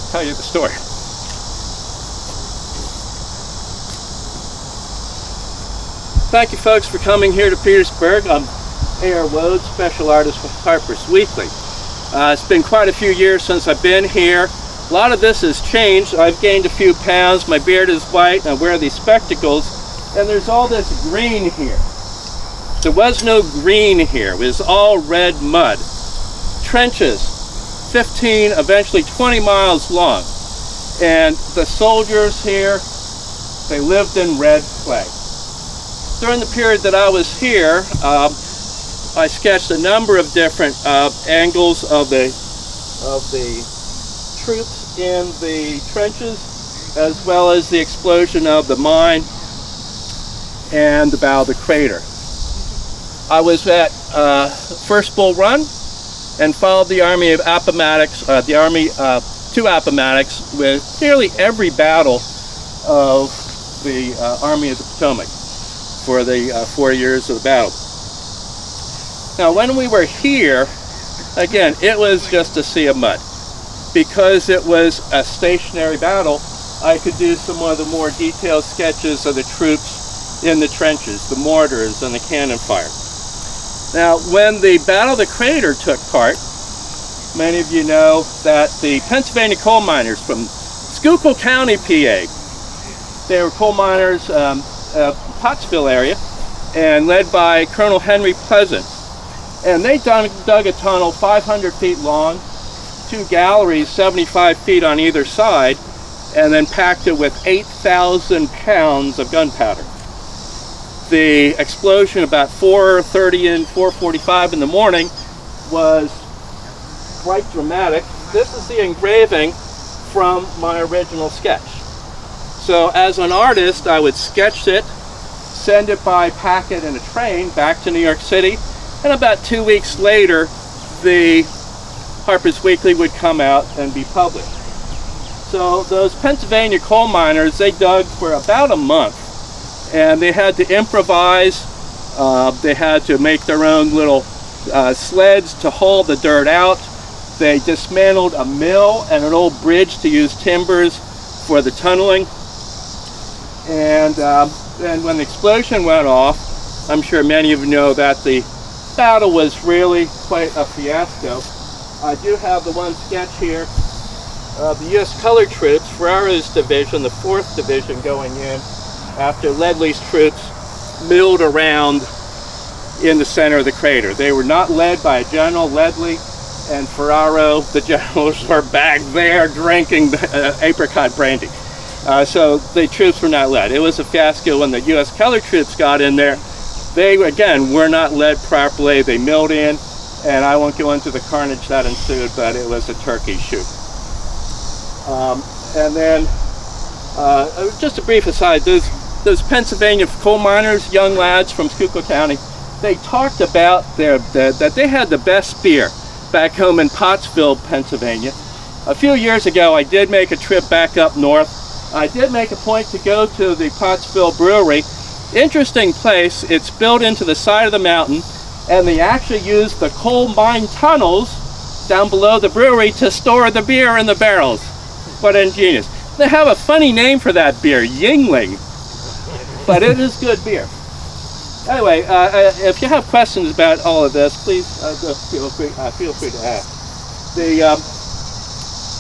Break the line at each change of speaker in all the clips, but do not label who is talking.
tell you the story. Thank you folks for coming here to Petersburg. I'm A.R. Woad, special artist with Harpers Weekly. It's been quite a few years since I've been here. A lot of this has changed. I've gained a few pounds, my beard is white, I wear these spectacles, and there's all this green here. There was no green here, it was all red mud. Trenches, 15, eventually 20 miles long. And the soldiers here, they lived in red clay. During the period that I was here, I sketched a number of different angles of the troops in the trenches, as well as the explosion of the mine and the bow of the crater. I was at First Bull Run and followed the Army of Appomattox, to Appomattox with nearly every battle of the Army of the Potomac for the 4 years of the battle. Now, when we were here, again, it was just a sea of mud. Because it was a stationary battle, I could do some of the more detailed sketches of the troops in the trenches, the mortars and the cannon fire. Now, when the Battle of the Crater took part, many of you know that the Pennsylvania coal miners from Schuylkill County, PA, they were coal miners, Pottsville area, and led by Colonel Henry Pleasant. And they dug a tunnel 500 feet long, 2 galleries 75 feet on either side, and then packed it with 8,000 pounds of gunpowder. The explosion about 4:30 and 4:45 in the morning was quite dramatic. This is the engraving from my original sketch. So as an artist, I would sketch it, send it by packet in a train back to New York City, and about 2 weeks later, the Harpers Weekly would come out and be published. So those Pennsylvania coal miners, they dug for about a month, and they had to improvise. They had to make their own little sleds to haul the dirt out. They dismantled a mill and an old bridge to use timbers for the tunneling. And when the explosion went off, I'm sure many of you know that the battle was really quite a fiasco. I do have the one sketch here of the U.S. colored troops, Ferraro's division, the 4th Division, going in after Ledley's troops milled around in the center of the crater. They were not led by General Ledley and Ferraro. The generals were back there drinking apricot brandy. So the troops were not led. It was a fiasco when the U.S. colored troops got in there. They, again, were not led properly. They milled in, and I won't go into the carnage that ensued, but it was a turkey shoot. And then, just a brief aside, those Pennsylvania coal miners, young lads from Schuylkill County, they talked about that they had the best beer back home in Pottsville, Pennsylvania. A few years ago, I did make a trip back up north. I did make a point to go to the Pottsville Brewery. Interesting place. It's built into the side of the mountain, and they actually use the coal mine tunnels down below the brewery to store the beer in the barrels. What ingenious. They have a funny name for that beer, Yingling, but it is good beer. Anyway, if you have questions about all of this, please feel free to ask. The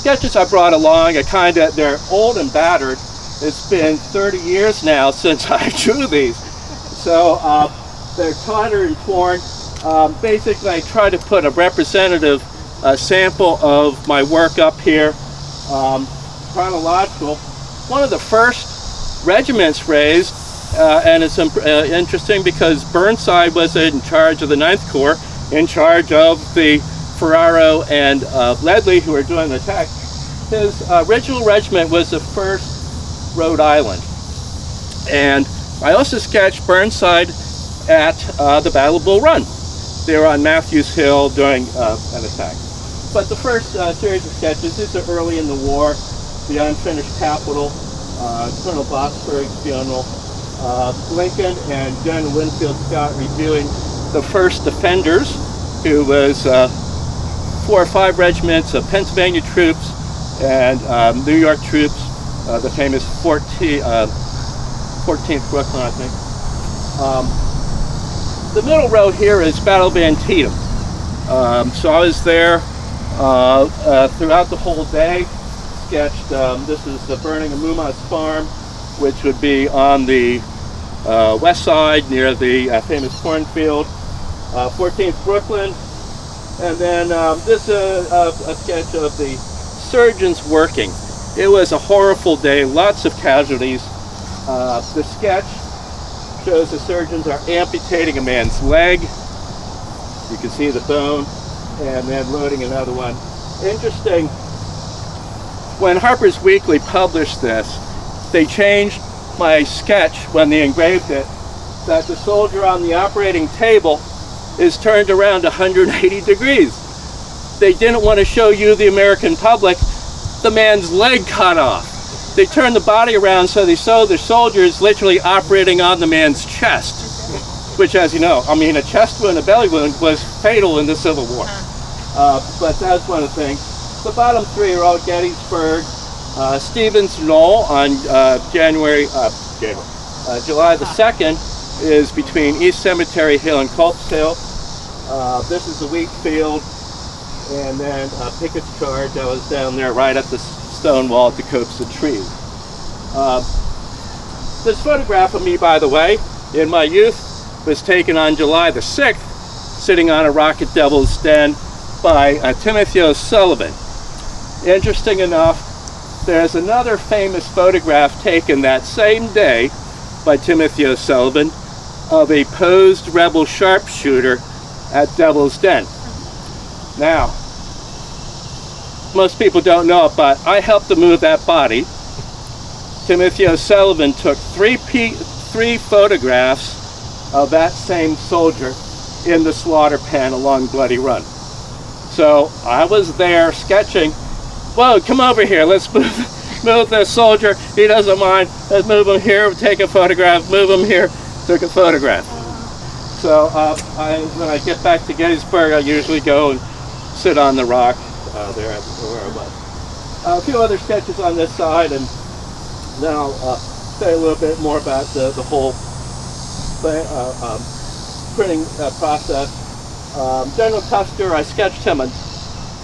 sketches I brought along are they're old and battered. It's been 30 years now since I drew these. So they're tattered and torn. Basically, I try to put a representative sample of my work up here, chronological. One of the first regiments raised, and it's interesting because Burnside was in charge of the 9th Corps, in charge of the Ferraro and Ledley, who were doing the attack. His original regiment was the 1st Rhode Island. And I also sketched Burnside at the Battle of Bull Run. They were on Matthews Hill during an attack. But the first series of sketches, these are early in the war, the unfinished Capitol, Colonel Botsberg's funeral, Lincoln and General Winfield Scott reviewing the 1st Defenders, who was 4 or 5 regiments of Pennsylvania troops and New York troops, the famous 14th Brooklyn, I think. The middle row here is Battle of Antietam. So I was there throughout the whole day, sketched, this is the burning of Muma's farm, which would be on the west side near the famous cornfield, 14th Brooklyn, and then this is a sketch of the surgeons working. It was a horrible day, lots of casualties. The sketch shows the surgeons are amputating a man's leg. You can see the bone, and then loading another one. Interesting, when Harper's Weekly published this, they changed my sketch when they engraved it, that the soldier on the operating table is turned around 180 degrees. They didn't want to show you, the American public, the man's leg cut off. They turned the body around so they saw the soldiers literally operating on the man's chest, which, as you know, I mean, a chest wound, a belly wound was fatal in the Civil War. But that's one of the things. The bottom three are all Gettysburg. Stevens Knoll on July the 2nd is between East Cemetery Hill and Culp's Hill. This is the wheat field, and then Pickett's Charge. I was down there right at the stone wall at the copse of trees. This photograph of me, by the way, in my youth, was taken on July the 6th, sitting on a rock at Devil's Den by Timothy O'Sullivan. Interesting enough, there's another famous photograph taken that same day by Timothy O'Sullivan of a posed rebel sharpshooter at Devil's Den. Now, most people don't know it, but I helped to move that body. Timothy O'Sullivan took three photographs of that same soldier in the slaughter pen along Bloody Run. So I was there sketching. Whoa, come over here, let's move this soldier, he doesn't mind, let's move him here, take a photograph, move him here, took a photograph. So when I get back to Gettysburg, I usually go and sit on the rock there where I was. A few other sketches on this side, and then I'll say a little bit more about the whole printing process. General Custer, I sketched him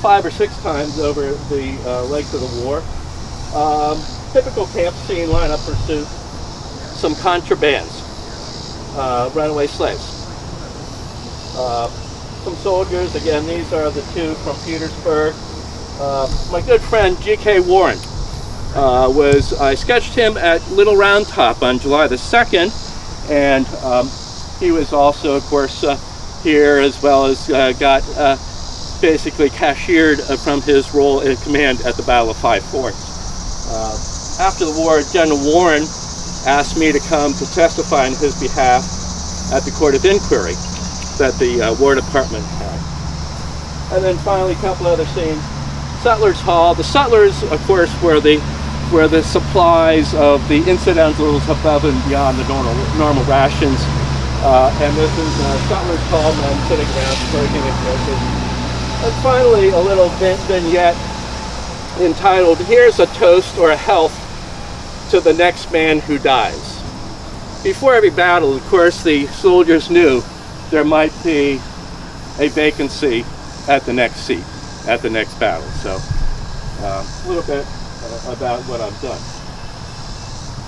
5 or 6 times over the length of the war. Typical camp scene, lineup pursuit, some contrabands, runaway slaves. Some soldiers, again, these are the 2 from Petersburg. My good friend G.K. Warren, I sketched him at Little Round Top on July the 2nd, and he was also, of course, here, as well as got basically cashiered from his role in command at the Battle of Five Forks. After the war, General Warren asked me to come to testify on his behalf at the Court of Inquiry that the War Department had. And then finally, a couple other scenes. Sutler's Hall. The sutlers, of course, were the supplies of the incidentals above and beyond the normal rations. And this is Sutler's Hall, men sitting around smoking and drinking. And finally, a little vignette entitled, "Here's a Toast or a Health to the Next Man Who Dies." Before every battle, of course, the soldiers knew there might be a vacancy at the next seat, at the next battle. So a little bit about what I've done.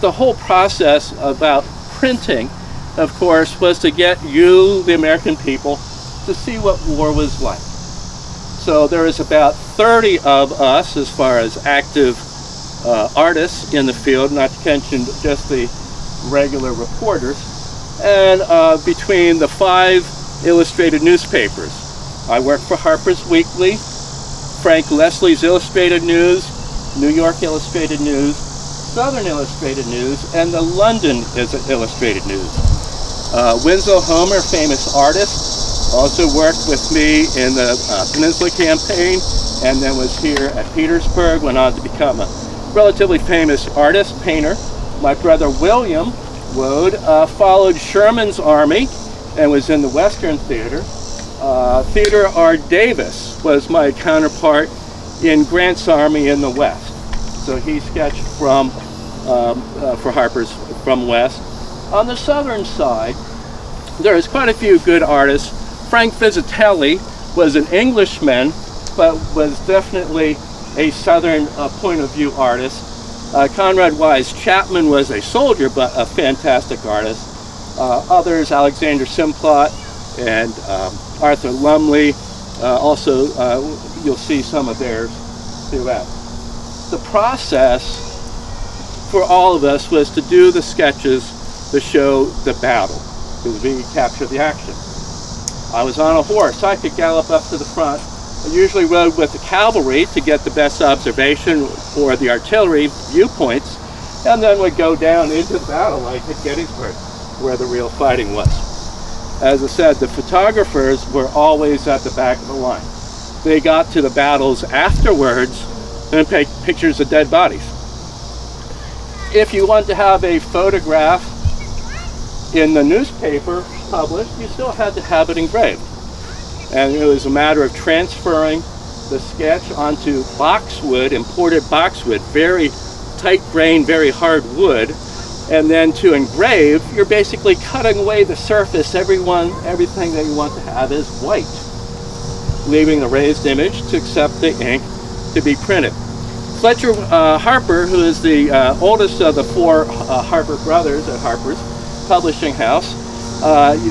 The whole process about printing, of course, was to get you, the American people, to see what war was like. So there is about 30 of us as far as active artists in the field, not to mention just the regular reporters, and between the 5 illustrated newspapers. I work for Harpers Weekly, Frank Leslie's Illustrated News, New York Illustrated News, Southern Illustrated News, and the London Illustrated News. Winslow Homer, famous artist, also worked with me in the Peninsula Campaign, and then was here at Petersburg, went on to become a relatively famous artist, painter. My brother William Woad followed Sherman's army and was in the Western Theater. Theodore R. Davis was my counterpart in Grant's army in the west. So he sketched from, for Harpers from west. On the southern side, there's quite a few good artists. Frank Vizzitelli was an Englishman, but was definitely a southern point of view artist. Conrad Wise Chapman was a soldier, but a fantastic artist. Others, Alexander Simplot and Arthur Lumley, also you'll see some of theirs throughout. The process for all of us was to do the sketches to show the battle, because we capture the action. I was on a horse. I could gallop up to the front. I usually rode with the cavalry to get the best observation or the artillery viewpoints, and then would go down into the battle like at Gettysburg, where the real fighting was. As I said, the photographers were always at the back of the line. They got to the battles afterwards and take pictures of dead bodies. If you want to have a photograph in the newspaper published, you still had to have it engraved. And it was a matter of transferring the sketch onto boxwood, imported boxwood, very tight grained, very hard wood. And then to engrave, you're basically cutting away the surface. Everything that you want to have is white, leaving the raised image to accept the ink to be printed. Fletcher Harper, who is the oldest of the four Harper brothers at Harpers Publishing House,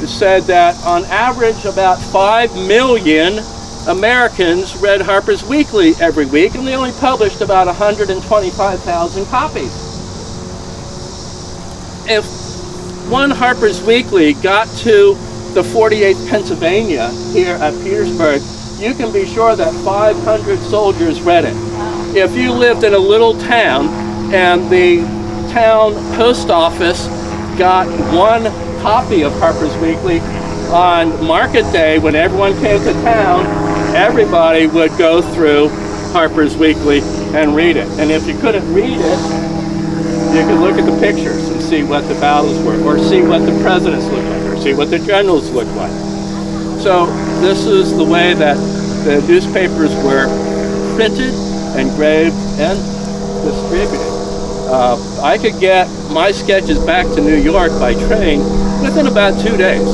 said that on average about 5 million Americans read Harper's Weekly every week, and they only published about 125,000 copies. If one Harper's Weekly got to the 48th Pennsylvania here at Petersburg, you can be sure that 500 soldiers read it. If you lived in a little town and the town post office got one copy of Harper's Weekly on market day, when everyone came to town, everybody would go through Harper's Weekly and read it. And if you couldn't read it, you could look at the pictures and see what the battles were, or see what the presidents looked like, or see what the generals looked like. So this is the way that the newspapers were printed, engraved, and distributed. I could get my sketches back to New York by train within about 2 days,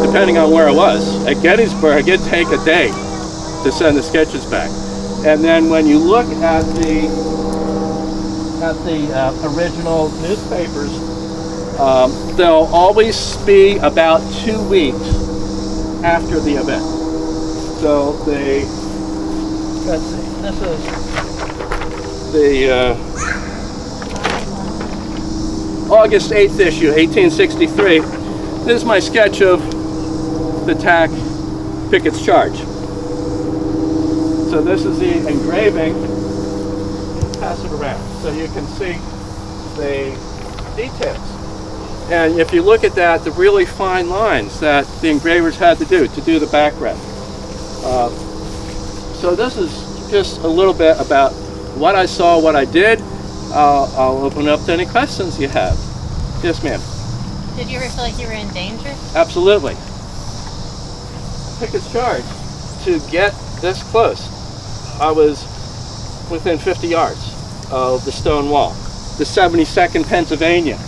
depending on where I was. At Gettysburg, it'd take a day to send the sketches back. And then when you look at the original newspapers, they'll always be about 2 weeks after the event. So let's see, this is the August 8th issue, 1863. This is my sketch of the attack, Pickett's charge. So this is the engraving. Pass it around so you can see the details. And if you look at that, the really fine lines that the engravers had to do the background. So this is just a little bit about what I saw, what I did. I'll open up to any questions you have. Yes, ma'am.
Did you ever feel like you were in danger?
Absolutely. Pickett's charge, to get this close, I was within 50 yards of the stone wall. The 72nd Pennsylvania,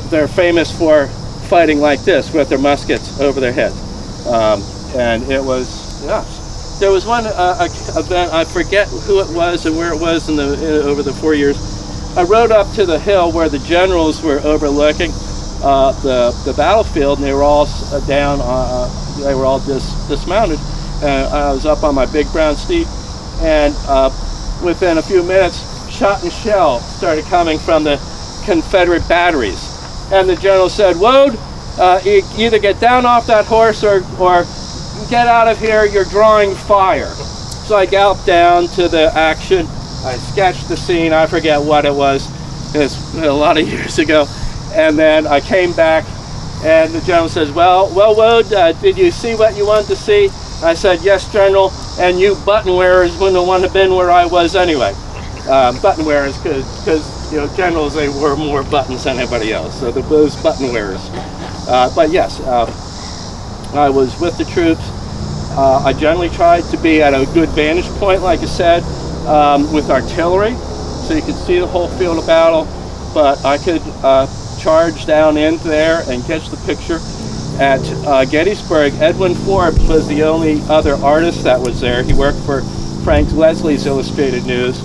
they're famous for fighting like this with their muskets over their heads. And it was, yeah. There was one event, I forget who it was and where it was over the 4 years. I rode up to the hill where the generals were overlooking the battlefield, and they were all down, they were all dismounted. I was up on my big brown steed, and within a few minutes, shot and shell started coming from the Confederate batteries. And the general said, "Wode, either get down off that horse or get out of here, you're drawing fire." So I galloped down to the action. I sketched the scene. I forget what it was. It was a lot of years ago. And then I came back, and the general says, well, Wode, did you see what you wanted to see? I said, "Yes, General, and you button wearers wouldn't want to have been where I was anyway." Button wearers, because generals, they wore more buttons than anybody else. So those button wearers. But yes, I was with the troops. I generally tried to be at a good vantage point, like I said, with artillery, so you could see the whole field of battle, but I could charge down into there and catch the picture. At Gettysburg, Edwin Forbes was the only other artist that was there. He worked for Frank Leslie's Illustrated News,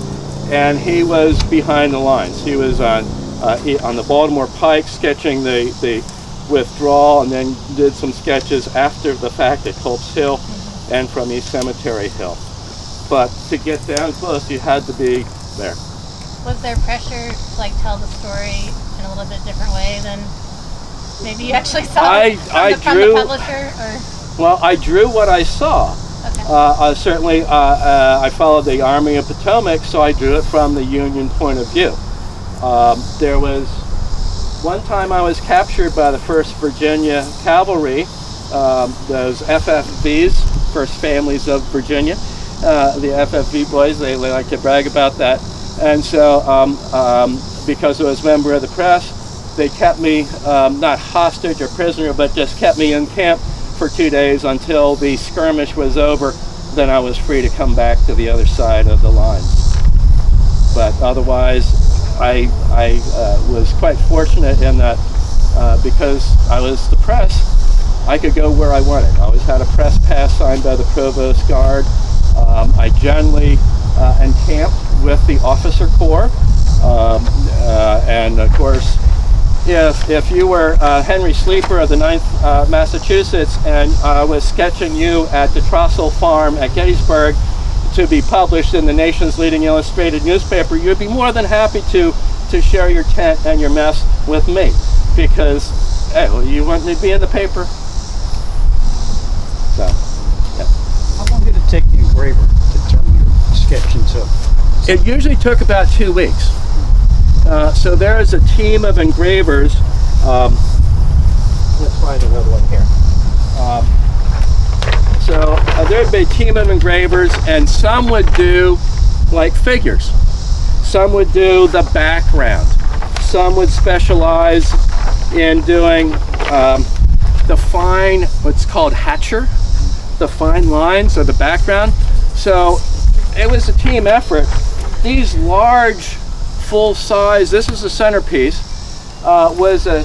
and he was behind the lines. He was on the Baltimore Pike sketching the withdrawal, and then did some sketches after the fact at Culp's Hill and from East Cemetery Hill. But to get down close, you had to be there.
Was there pressure to like tell the story in a little bit different way than maybe you actually saw from the publisher? Or?
Well, I drew what I saw. Okay. Certainly, I followed the Army of Potomac, so I drew it from the Union point of view. There was one time I was captured by the 1st Virginia Cavalry, those FFVs, First Families of Virginia. The FFV boys, they like to brag about that. And so, because I was a member of the press, they kept me not hostage or prisoner, but just kept me in camp for 2 days until the skirmish was over. Then I was free to come back to the other side of the line. But otherwise, I was quite fortunate in that because I was the press, I could go where I wanted. I always had a press pass signed by the Provost Guard. I generally encamped with the officer corps, and of course, if you were Henry Sleeper of the 9th Massachusetts and I was sketching you at the Trossel Farm at Gettysburg to be published in the nation's leading illustrated newspaper, you'd be more than happy to share your tent and your mess with me, because hey, well, you want me to be in the paper. So, yeah.
How long did it take the engraver to turn your sketch into?
It usually took about 2 weeks. So there is a team of engravers. Let's find another one here. So there'd be a team of engravers, and some would do like figures. Some would do the background. Some would specialize in doing the fine, what's called hatcher, the fine lines of the background. So it was a team effort. These large, full size, this is the centerpiece, was a